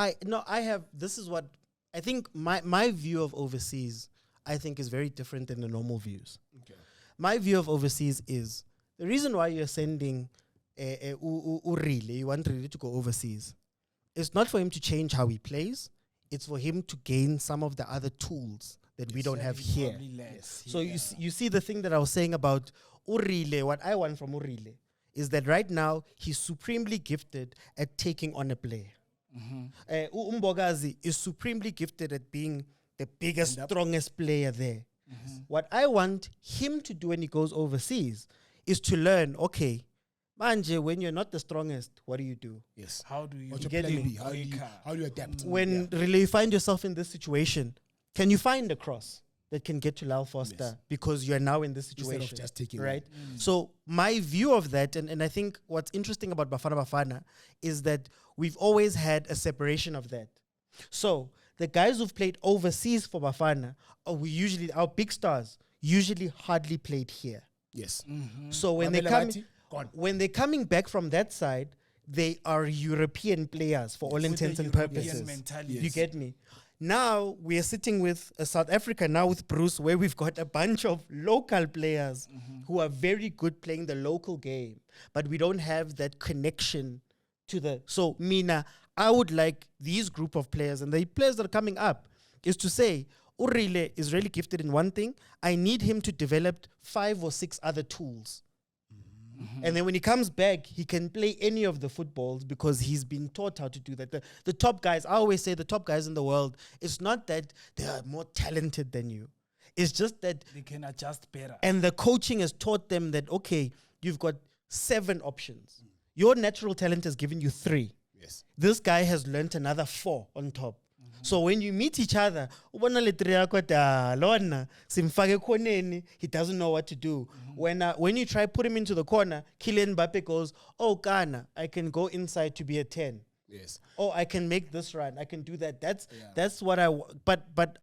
I have. This is what I think. My view of overseas, I think, is very different than the normal views. Okay. My view of overseas is the reason why you're sending Urile, you want Urile to go overseas. It's not for him to change how he plays. It's for him to gain some of the other tools that we don't have here. So you see the thing that I was saying about Urile, what I want from Urile is that right now he's supremely gifted at taking on a player. Umbogazi is supremely gifted at being the biggest, strongest player there. What I want him to do when he goes overseas is to learn, okay, manje, when you're not the strongest, what do you do? Yes. How do you What's your get plan me? B? How do you adapt? When really you find yourself in this situation, can you find a cross that can get to Lal Foster Yes. because you're now in this Instead situation? of just taking right? So my view of that, and I think what's interesting about Bafana Bafana is that we've always had a separation of that. So the guys who've played overseas for Bafana, our big stars usually hardly played here. Yes. So when Mabele gone. when they're coming back from that side, they are European players for all intents and purposes. mentality. You get me? Now we are sitting with South Africa now with Bruce, where we've got a bunch of local players who are very good playing the local game, but we don't have that connection to the. So Mina, I would like these group of players and the players that are coming up is to say Urile is really gifted in one thing. I need him to develop 5 or 6 other tools. And then when he comes back, he can play any of the footballs because he's been taught how to do that. The top guys, I always say the top guys in the world, it's not that they are more talented than you. It's just that, They can adjust better. and the coaching has taught them that, okay, you've got 7 options. Your natural talent has given you 3. Yes. This guy has learnt another 4 on top. So when you meet each other, ubona le 3 yakho lona simfake khoneni, he doesn't know what to do. When you try put him into the corner, Kylian Mbappe goes, "Oh Ghana, I can go inside to be a 10. Yes. Oh, I can make this run. I can do that." That's what I but